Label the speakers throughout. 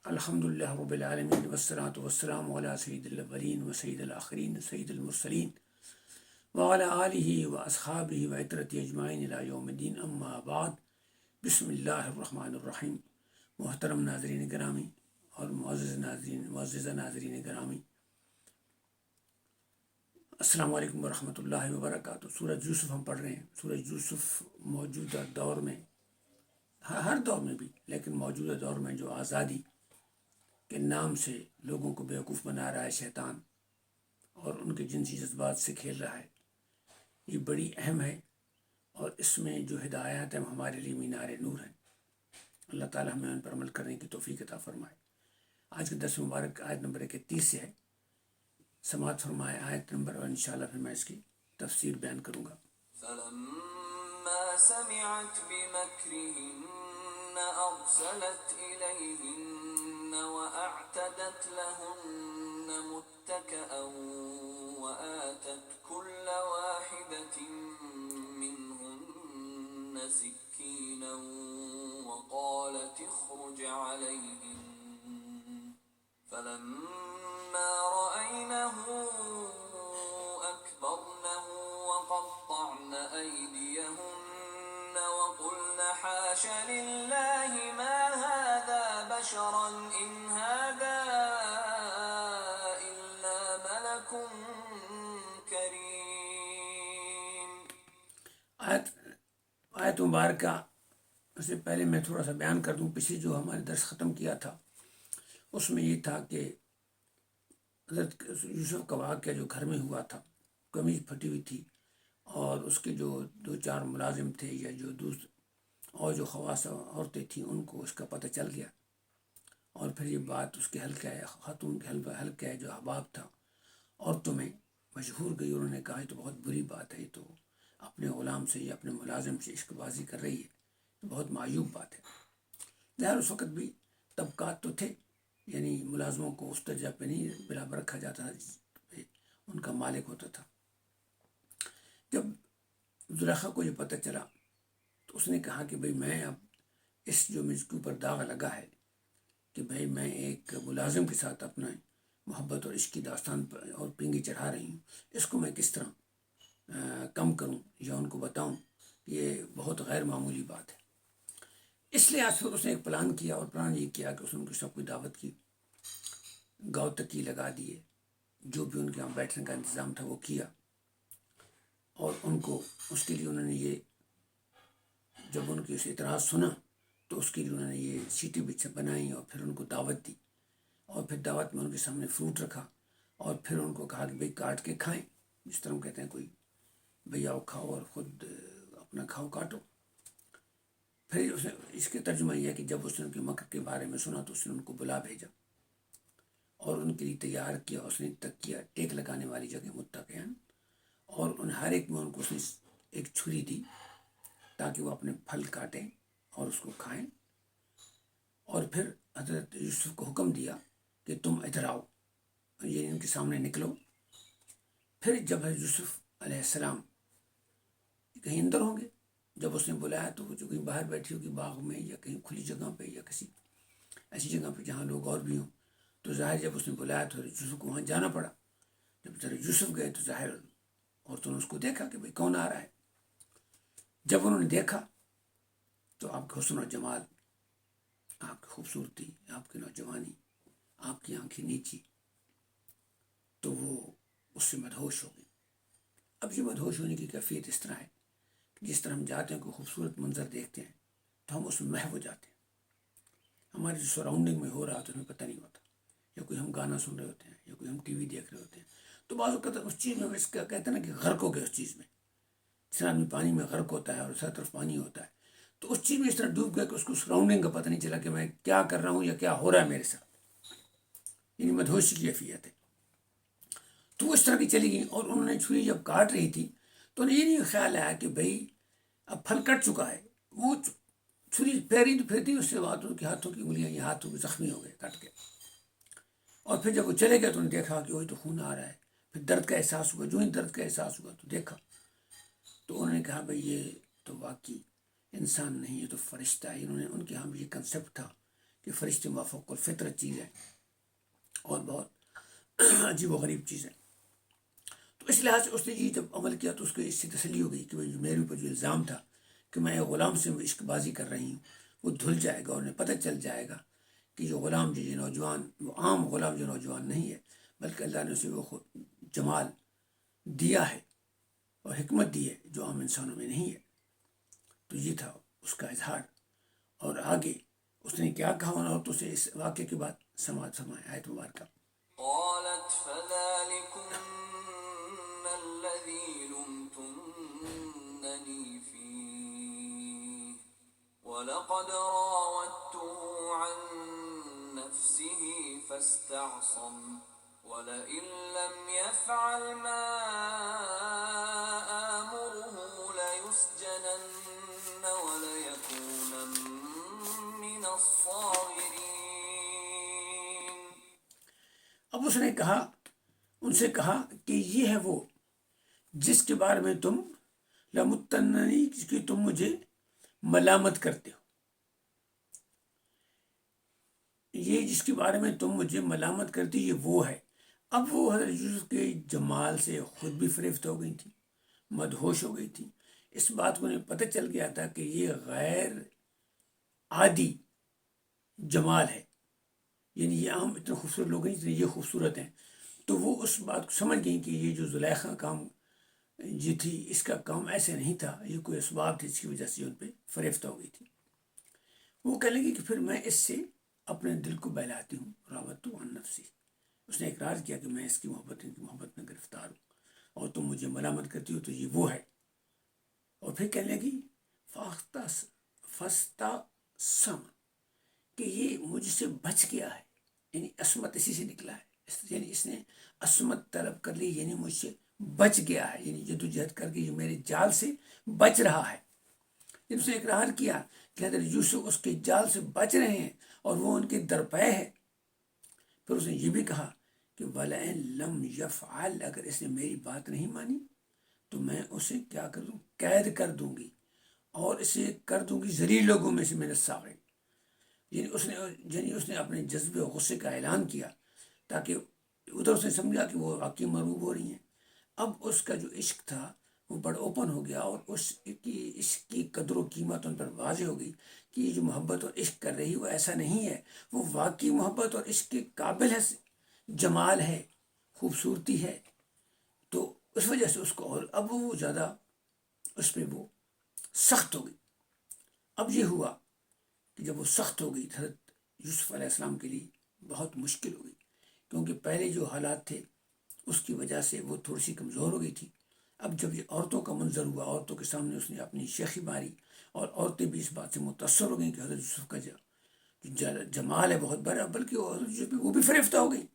Speaker 1: الحمد للہ رب العالمین والصلاة والسلام علی سید الاولین و سید الآخرین سید المرسلین وعلی آلہ و اصحابہ و عطرت اجمعین الی یوم الدین، اما بعد۔ بسم اللہ الرحمن الرحیم۔ محترم ناظرین گرامی اور معزز ناظرین گرامی، السلام علیکم ورحمۃ اللہ وبرکاتہ۔ سورۃ یوسف ہم پڑھ رہے ہیں۔ سورۃ یوسف موجودہ دور میں، ہر دور میں بھی، لیکن موجودہ دور میں جو آزادی کے نام سے لوگوں کو بیوقوف بنا رہا ہے شیطان، اور ان کے جنسی جذبات سے کھیل رہا ہے، یہ بڑی اہم ہے، اور اس میں جو ہدایات ہیں ہمارے لیے مینار نور ہیں۔ اللہ تعالی ہمیں ان پر عمل کرنے کی توفیق عطا فرمائے۔ آج کے درس مبارک آیت نمبر 31 سے ہے، سماعت فرمائے آیت نمبر، اور انشاءاللہ پھر میں اس کی تفسیر بیان کروں گا۔
Speaker 2: فلما سمعت بمكرهن أرسلت إليهن وأعتدت لهن متكئا وآتت كل واحدة منهن سكينا وقالت اخرج عليهن فلما رأينه أكبرنه وقطعن أيديهن وقلن حاش لله ما هذا بشرا إن هذا إلا ملك كريم۔
Speaker 1: آیت مبارکہ سے پہلے میں تھوڑا سا بیان کر دوں۔ پچھلے جو ہمارے درس ختم کیا تھا اس میں یہ تھا کہ حضرت یوسف کا واقعہ جو گھر میں ہوا تھا، قمیض پھٹی ہوئی تھی، اور اس کے جو 2-4 ملازم تھے یا جو اور جو خواص عورتیں تھیں ان کو اس کا پتہ چل گیا، اور پھر یہ بات اس کے حلقہ خاتون کے حلقہ جو احباب تھا عورتوں میں مشہور گئی۔ انہوں نے کہا یہ تو بہت بری بات ہے، یہ تو اپنے غلام سے یا اپنے ملازم سے عشق بازی کر رہی ہے، تو بہت معیوب بات ہے۔ ظاہر اس وقت بھی طبقات تو تھے، یعنی ملازموں کو اس درجہ پہ نہیں برابر رکھا جاتا تھا جس پہ ان کا مالک ہوتا تھا۔ جب زلیخا کو یہ پتہ چلا تو اس نے کہا کہ بھئی میں اب اس جو مجھ کے اوپر داغ لگا ہے کہ بھئی میں ایک ملازم کے ساتھ اپنا محبت اور عشق کی داستان پر اور پنگی چڑھا رہی ہوں، اس کو میں کس طرح کم کروں یا ان کو بتاؤں، یہ بہت غیر معمولی بات ہے۔ اس لیے آج پھر اس نے ایک پلان کیا، اور پلان یہ کیا کہ اس نے ان کو سب کو دعوت کی، گاؤں تکی لگا دیے، جو بھی ان کے یہاں بیٹھنے کا انتظام تھا وہ کیا، اور ان کو اس کے لیے انہوں نے یہ، جب ان کی اس اعتراض سنا تو اس کے لیے انہوں نے یہ سیٹی بنائی، اور پھر ان کو دعوت دی، اور پھر دعوت میں ان کے سامنے فروٹ رکھا، اور پھر ان کو کہا کہ بھئی کاٹ کے کھائیں، جس طرح ہم کہتے ہیں کوئی بھئی آؤ کھاؤ اور خود اپنا کھاؤ کاٹو۔ پھر اس نے اس کے ترجمہ یہ ہے کہ جب اس نے ان کے مکر کے بارے میں سنا تو اس نے ان کو بلا بھیجا اور ان کے لیے تیار کیا۔ اس نے تکیہ ٹیک لگانے والی جگہ متکئن، اور ان ہر ایک میں ان کو اس نے ایک چھری دی تاکہ وہ اپنے پھل کاٹیں اور اس کو کھائیں، اور پھر حضرت یوسف کو حکم دیا کہ تم ادھر آؤ، یہ ان کے سامنے نکلو۔ پھر جب حضرت یوسف علیہ السلام کہیں اندر ہوں گے، جب اس نے بلایا تو وہ جو کہیں باہر بیٹھی ہوگی باغ میں یا کہیں کھلی جگہ پہ یا کسی ایسی جگہ پہ جہاں لوگ اور بھی ہوں، تو ظاہر جب اس نے بلایا تو حضرت یوسف کو وہاں جانا پڑا۔ جب حضرت یوسف گئے تو ظاہر عورتوں نے اس کو دیکھا کہ بھئی کون آ رہا ہے۔ جب انہوں نے دیکھا تو آپ کا حسن و جمال، آپ کی خوبصورتی، آپ کی نوجوانی، آپ کی آنکھیں نیچی، تو وہ اس سے مدہوش ہو گئی۔ اب یہ مدہوش ہونے کی کیفیت اس طرح ہے کہ جس طرح ہم جاتے ہیں کوئی خوبصورت منظر دیکھتے ہیں تو ہم اس میں محو ہو جاتے ہیں، ہمارے جو سراؤنڈنگ میں ہو رہا ہوتا ہے ہمیں پتہ نہیں ہوتا، یا کوئی ہم گانا سن رہے ہوتے ہیں یا کوئی ہم ٹی وی دیکھ رہے ہوتے ہیں، تو بعض اوقات اس چیز میں اس کا کہتے ہیں نا کہ غرق ہو گئے اس چیز میں، جس طرح آدمی پانی میں غرق ہوتا ہے اور ہر طرف پانی ہوتا ہے، تو اس چیز میں اس طرح ڈوب گیا کہ اس کو سراؤنڈنگ کا پتہ نہیں چلا کہ میں کیا کر رہا ہوں یا کیا ہو رہا ہے میرے ساتھ، یعنی مدہوشی کی کیفیت ہے۔ تو وہ اس طرح کی چلی گئی، اور انہوں نے چھری جب کاٹ رہی تھی تو انہیں یہ نہیں خیال آیا کہ بھئی اب پھل کٹ چکا ہے، وہ چھری پھیری تو پھرتی، اس سے بعد ان کے ہاتھوں کی انگلیاں یہ ہاتھوں زخمی ہو گئے کٹ کے، اور پھر جب وہ چلے گئے تو انہوں نے دیکھا کہ وہی تو خون آ رہا ہے۔ پھر درد کا احساس ہوا، جو ہی درد کا احساس ہوا تو دیکھا، تو انہوں نے کہا بھئی یہ تو واقعی انسان نہیں، یہ تو فرشتہ ہے۔ انہوں نے ان کے ہاں بھی یہ کنسیپٹ تھا کہ فرشتے مافوق الفطرت چیز ہے اور بہت عجیب و غریب چیز ہے. تو اس لحاظ سے اس نے یہ جب عمل کیا تو اس کو اس سے تسلی ہو گئی کہ میرے اوپر جو الزام تھا کہ میں غلام سے عشق بازی کر رہی ہوں وہ دھل جائے گا اور انہیں پتہ چل جائے گا کہ جو غلام جو نوجوان وہ عام غلام جو نوجوان نہیں ہے بلکہ اللہ نے اسے وہ خود جمال دیا ہے اور حکمت دی ہے جو عام انسانوں میں نہیں ہے. تو یہ تھا اس کا اظہار. اور آگے اس نے کیا کہا ان عورتوں سے اس واقعے کے بعد سماعت فرمائے آیت مبارکہ.
Speaker 2: قالت فذلكن الذي لمتنني فيه ولقد راودته عن نفسه فاستعصم ولئن لم يفعل ما آمره ليسجنن وليكونن من الصاغرين.
Speaker 1: اب اس نے کہا ان سے کہا کہ یہ ہے وہ جس کے بارے میں تم لمتننی کہ تم مجھے ملامت کرتے ہو. یہ جس کے بارے میں تم مجھے ملامت کرتے یہ وہ ہے. اب وہ حضرت یوسف کے جمال سے خود بھی فریفت ہو گئی تھی مدہوش ہو گئی تھی. اس بات کو انہیں پتہ چل گیا تھا کہ یہ غیر عادی جمال ہے یعنی یہ عام اتنے خوبصورت لوگ ہیں جتنے یہ خوبصورت ہیں. تو وہ اس بات کو سمجھ گئیں کہ یہ جو زلیخا کام یہ تھی اس کا کام ایسے نہیں تھا یہ کوئی اسباب تھی جس کی وجہ سے ان پہ فریفت ہو گئی تھی. وہ کہنے لگی کہ پھر میں اس سے اپنے دل کو بہلاتی ہوں. راوت عن نفسی اس نے اقرار کیا کہ میں اس کی محبت میں گرفتار ہوں اور تم مجھے ملامت کرتی ہو تو یہ وہ ہے. اور پھر کہنے لگی فستا سم کہ یہ مجھ سے بچ گیا ہے یعنی عصمت اسی سے نکلا ہے یعنی اس نے عصمت طلب کر لی یعنی مجھ سے بچ گیا ہے یعنی جدوجہد کر کے یہ میرے جال سے بچ رہا ہے. جب اس نے اقرار کیا کہ حضرت یوسف اس کے جال سے بچ رہے ہیں اور وہ ان کے درپے ہے پھر اس نے یہ بھی کہا کہ وَلَئِن لَمْ يَفْعَلْ اگر اس نے میری بات نہیں مانی تو میں اسے کیا کر دوں قید کر دوں گی اور اسے کر دوں گی ذلیل لوگوں میں سے من الصاغرین. یعنی اس نے اپنے جذبے اور غصے کا اعلان کیا تاکہ ادھر اس نے سمجھا کہ وہ واقعی مرغوب ہو رہی ہیں. اب اس کا جو عشق تھا وہ بڑا اوپن ہو گیا اور اس کی قدر و قیمت ان پر واضح ہو گئی کہ یہ جو محبت اور عشق کر رہی وہ ایسا نہیں ہے وہ واقعی محبت اور عشق کے قابل ہے جمال ہے خوبصورتی ہے. تو اس وجہ سے اس کو اور اب وہ زیادہ اس پہ وہ سخت ہو گئی. اب یہ ہوا کہ جب وہ سخت ہو گئی حضرت یوسف علیہ السلام کے لیے بہت مشکل ہو گئی کیونکہ پہلے جو حالات تھے اس کی وجہ سے وہ تھوڑی سی کمزور ہو گئی تھی. اب جب یہ عورتوں کا منظر ہوا عورتوں کے سامنے اس نے اپنی شیخی ماری اور عورتیں بھی اس بات سے متاثر ہو گئیں کہ حضرت یوسف کا جو جمال ہے بہت بڑا بلکہ وہ حضرت یوسف وہ بھی فریفتہ ہو گئی.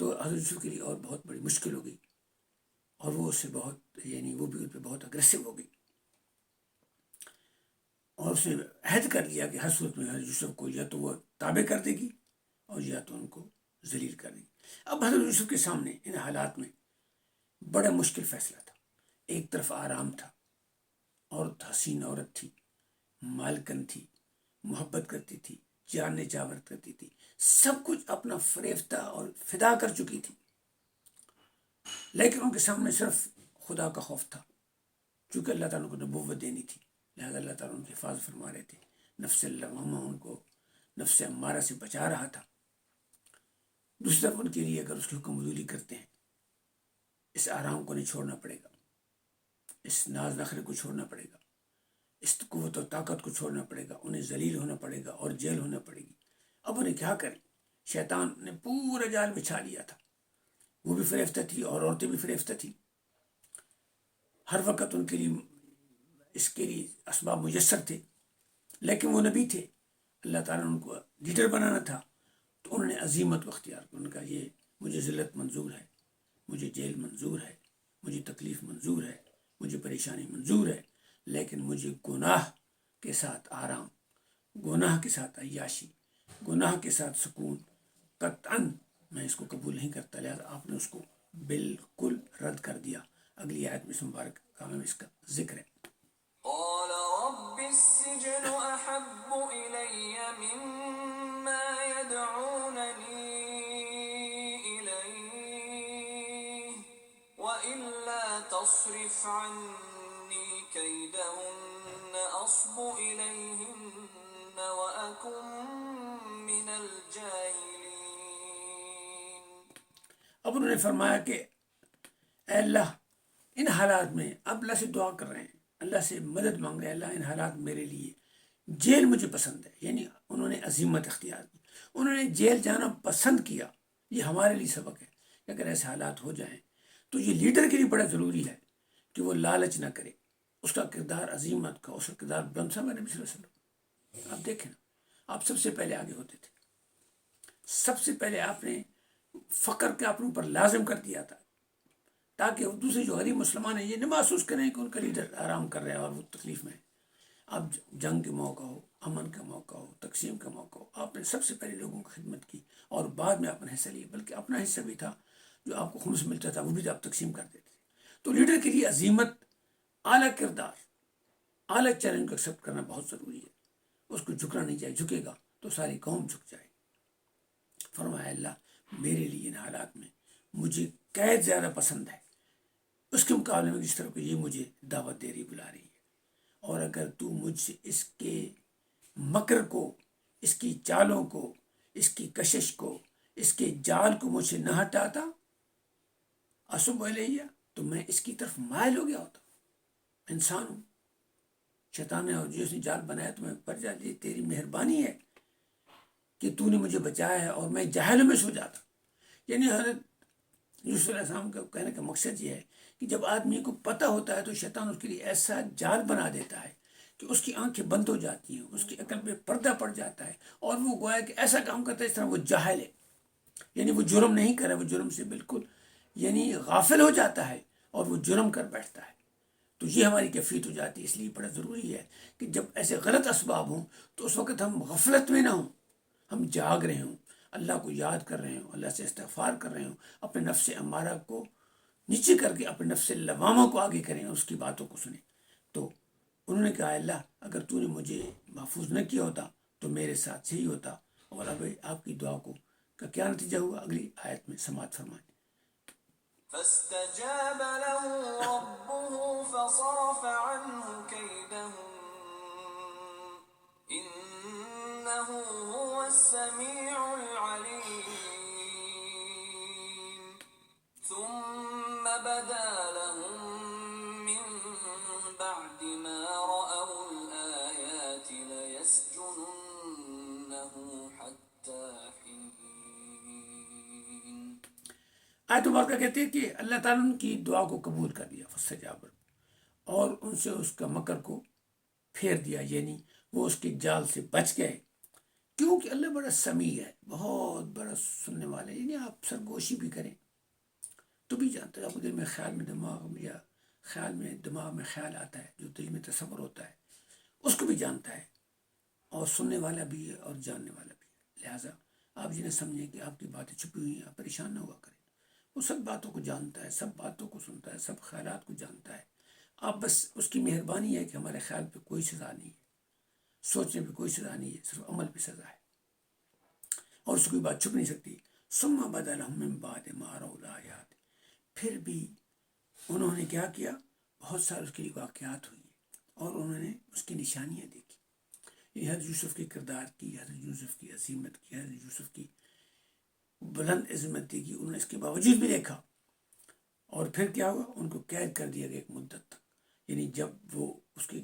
Speaker 1: تو حضرت یوسف کے لیے اور بہت بڑی مشکل ہو گئی اور وہ اس سے بہت یعنی وہ بھی ان پہ بہت اگریسو ہو گئی اور اس نے عہد کر لیا کہ ہر صورت میں حضرت یوسف کو یا تو وہ تابع کر دے گی اور یا تو ان کو ذلیل کر دے گی. اب حضرت یوسف کے سامنے ان حالات میں بڑا مشکل فیصلہ تھا. ایک طرف آرام تھا عورت حسین عورت تھی مالکن تھی محبت کرتی تھی جان نچاور کرتی تھی سب کچھ اپنا فریفتہ اور فدا کر چکی تھی لیکن ان کے سامنے صرف خدا کا خوف تھا چونکہ اللہ تعالیٰ کو نبوت دینی تھی لہذا اللہ تعالیٰ ان کی حفاظت فرما رہے تھے. نفس اللوامہ ان کو نفس امارہ سے بچا رہا تھا. دوسری طرف ان کے لیے اگر اس کی حکم عدولی کرتے ہیں اس آرام کو نہیں چھوڑنا پڑے گا اس ناز نخرے کو چھوڑنا پڑے گا اس قوت و طاقت کو چھوڑنا پڑے گا انہیں ذلیل ہونا پڑے گا اور جیل ہونا پڑے گی. اب انہیں کیا کریں شیطان نے پورا جال بچھا لیا تھا وہ بھی فریفتہ تھی اور عورتیں بھی فریفتہ تھی. ہر وقت ان کے لیے اس کے لیے اسباب میسر تھے لیکن وہ نبی تھے اللہ تعالیٰ نے ان کو لیڈر بنانا تھا تو انہوں نے عزیمت کو اختیار کیا. ان کا یہ مجھے ذلت منظور ہے مجھے جیل منظور ہے مجھے تکلیف منظور ہے مجھے پریشانی منظور ہے لیکن مجھے گناہ کے ساتھ آرام گناہ کے ساتھ عیاشی گناہ کے ساتھ سکون قطعاً میں اس کو قبول نہیں کرتا. لہٰذا آپ نے اس کو بالکل رد کر دیا. اگلی آیت میں مبارک میں اس کا ذکر ہے.
Speaker 2: قال رب السجن أحب إلي مما يدعونني إليه وإلا تصرف عني كيدهن أصب إليهن وأكن من الجاهلين.
Speaker 1: اب انہوں نے فرمایا کہ اے اللہ ان حالات میں اب اللہ سے دعا کر رہے ہیں، اللہ سے مدد مانگ رہے ہیں، اللہ ان حالات میرے لیے، جیل مجھے پسند ہے، یعنی انہوں نے عزیمت اختیار کی، انہوں نے جیل جانا پسند کیا. یہ ہمارے لیے سبق ہے کہ اگر ایسے حالات ہو جائیں تو یہ لیڈر کے لیے بڑا ضروری ہے کہ وہ لالچ نہ کرے، اس کا کردار عظیمت کا، اس کا کردار بلند سا. نبی صلی اللہ علیہ وسلم آپ دیکھیں نا، آپ سب سے پہلے آگے ہوتے تھے، سب سے پہلے آپ نے فقر کے اپنے اوپر لازم کر دیا تھا تاکہ دوسرے جو غریب مسلمان ہیں یہ نہ محسوس کریں کہ ان کا لیڈر آرام کر رہے ہیں اور وہ تکلیف میں ہے. اب جنگ کے موقع ہو، امن کا موقع ہو، تقسیم کا موقع ہو، آپ نے سب سے پہلے لوگوں کی خدمت کی اور بعد میں اپنا حصہ لیا، بلکہ اپنا حصہ بھی تھا جو آپ کو خمس ملتا تھا وہ بھی آپ تقسیم کر دیتے تھے. تو لیڈر کے لیے عظیمت، اعلیٰ کردار، اعلیٰ چیلنج کو ایکسیپٹ کرنا بہت ضروری ہے. اس کو جھکنا نہیں چاہیے، جھکے گا تو ساری قوم جھک جائے. فرمایا اللہ میرے لیے ان حالات میں مجھے قید زیادہ پسند ہے اس کے مقابلے میں جس طرح کہ یہ مجھے دعوت دے رہی، بلا رہی ہے. اور اگر تو مجھ سے اس کے مکر کو، اس کی چالوں کو، اس کی کشش کو، اس کے جال کو مجھ سے نہ ہٹاتا اصب علیہ تو میں اس کی طرف مائل ہو گیا ہوتا. انسان ہوں، شیطان نے اور جس نے جال بنایا تو میں پڑ جاتی. تیری مہربانی ہے کہ تو نے مجھے بچایا ہے اور میں جاہلوں میں سو جاتا. یعنی حضرت یوسف علیہ السلام کا کہنے کا مقصد یہ ہے کہ جب آدمی کو پتہ ہوتا ہے تو شیطان اس کے لیے ایسا جال بنا دیتا ہے کہ اس کی آنکھیں بند ہو جاتی ہیں، اس کی عقل پہ پردہ پڑ جاتا ہے اور وہ گویا کہ ایسا کام کرتا ہے اس طرح وہ جاہل ہے، یعنی وہ جرم نہیں کرا، وہ جرم سے بالکل یعنی غافل ہو جاتا ہے اور وہ جرم کر بیٹھتا ہے. تو یہ ہماری کیفیت ہو جاتی ہے. اس لیے بڑا ضروری ہے کہ جب ایسے غلط اسباب ہوں تو اس وقت ہم غفلت میں نہ ہوں، ہم جاگ رہے ہوں، اللہ کو یاد کر رہے ہوں، اللہ سے استغفار کر رہے ہوں، اپنے نفس امارہ کو نیچے کر کے اپنے نفس لوامہ کو آگے کریں، اس کی باتوں کو سنیں. تو انہوں نے کہا اللہ اگر تو نے مجھے محفوظ نہ کیا ہوتا تو میرے ساتھ یہی ہوتا. اور اب آپ کی دعا کو کا کیا نتیجہ ہوا اگلی آیت میں سماعت فرمائیں.
Speaker 2: فاستجاب له ربه فصرف عنه كيدهم إنه هو السميع العليم ثم بدا لهم من بعد ما رأوا الآيات ليسجننه حتى حين.
Speaker 1: آیت مبارکہ کہتے ہیں کہ اللہ تعالیٰ نے ان کی دعا کو قبول کر لیا، فاستجاب، اور ان سے اس کا مکر کو پھیر دیا، یعنی وہ اس کے جال سے بچ گئے. کیونکہ اللہ بڑا سمیع ہے، بہت بڑا سننے والا ہے. یعنی آپ سرگوشی بھی کریں تو بھی جانتے ہیں، آپ کو دل میں خیال میں دماغ میں خیال آتا ہے، جو دل میں تصور ہوتا ہے اس کو بھی جانتا ہے، اور سننے والا بھی ہے اور جاننے والا بھی ہے. لہٰذا آپ جنہیں سمجھیں کہ آپ کی باتیں چھپی ہوئی ہیں، آپ پریشان نہ ہوا کریں. وہ سب باتوں کو جانتا ہے، سب باتوں کو سنتا ہے، سب خیالات کو جانتا ہے. آپ بس اس کی مہربانی ہے کہ ہمارے خیال پہ کوئی سزا نہیں ہے، سوچنے پہ کوئی سزا نہیں ہے، صرف عمل پہ سزا ہے، اور اس کو کوئی بات چھپ نہیں سکتی. ثم بدا لهم من بعد ما رأوا الآیات، پھر بھی انہوں نے کیا کیا، بہت سارے اس کے لیے واقعات ہوئی اور انہوں نے اس کی نشانیاں دیکھی. یہ حضرت یوسف کے کردار کی، حضرت یوسف کی عظیمت کی، حضرت یوسف کی بلند عظمت دیکھی، انہوں نے اس کے باوجود بھی دیکھا. اور پھر کیا ہوا، ان کو قید کر دیا گیا ایک مدت تک. یعنی جب وہ اس کے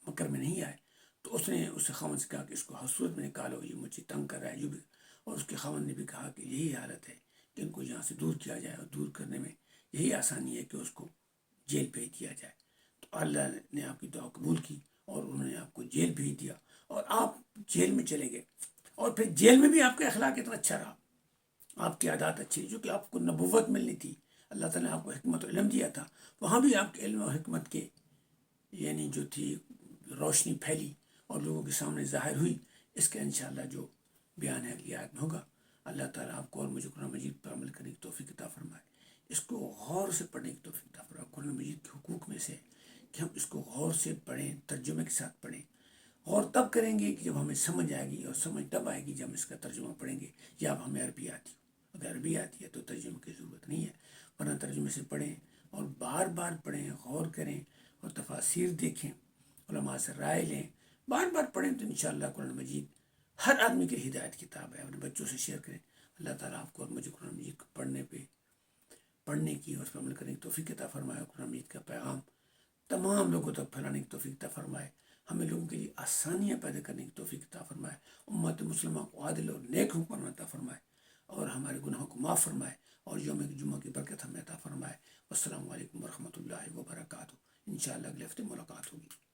Speaker 1: مکر میں نہیں آئے تو اس نے اس خاوند سے کہا کہ اس کو حصورت میں نکالو، یہ مجھے تنگ کر رہا ہے جو بھی. اور اس کے خاوند نے بھی کہا کہ یہی حالت ہے کہ ان کو یہاں سے دور کیا جائے، اور دور کرنے میں یہی آسانی ہے کہ اس کو جیل بھیج دیا جائے. تو اللہ نے آپ کی دعا قبول کی اور انہوں نے آپ کو جیل بھیج دیا اور آپ جیل میں چلے گئے. اور پھر جیل میں بھی آپ کا اخلاق اتنا اچھا رہا، آپ کی عادات اچھی، جو کہ آپ کو نبوت ملنی تھی، اللہ تعالیٰ نے آپ کو حکمت و علم دیا تھا، وہاں بھی آپ کے علم و حکمت کے یعنی جو تھی روشنی پھیلی اور لوگوں کے سامنے ظاہر ہوئی. اس کا انشاءاللہ جو بیان ہے اگلی آیت میں ہوگا. اللہ تعالیٰ آپ کو اور مجھے قرآن مجید پر عمل کرنے کی توفیق عطا فرمائے، اس کو غور سے پڑھنے کی توفیق عطا فرمائے. قرآن مجید کے حقوق میں سے کہ ہم اس کو غور سے پڑھیں، ترجمے کے ساتھ پڑھیں غور تب کریں گے کہ جب ہمیں سمجھ آئے گی، اور سمجھ تب آئے گی جب ہم اس کا ترجمہ پڑھیں گے، یا اب ہمیں عربی آتی ہو۔ اگر عربی آتی ہے تو ترجمے کی ضرورت نہیں ہے، ورنہ ترجمے سے پڑھیں اور بار بار پڑھیں، غور کریں اور تفاسیر دیکھیں، علماء سے رائے لیں، بار بار پڑھیں تو انشاءاللہ قرآن مجید ہر آدمی کی ہدایت کتاب ہے۔ اپنے بچوں سے شیئر کریں۔ اللہ تعالیٰ آپ کو اور مجھے قرآن مجید کو پڑھنے کی اور اس پر عمل کرنے کی توفیق عطا فرمائے۔ قرآن مجید کا پیغام تمام لوگوں تک پھیلانے کی توفیق عطا فرمائے۔ ہمیں لوگوں کے لیے آسانیاں پیدا کرنے کی توفیق عطا فرمائے۔ امت مسلمہ کو عادل اور نیک حکم عطا فرمائے، اور ہمارے گناہوں کو معاف فرمائے، اور یوم جمعہ کی برکت ہمیں عطا فرمائے۔ السلام علیکم ورحمۃ اللہ وبرکاتہ۔ انشاءاللہ اگلے ہفتے ملاقات ہوگی۔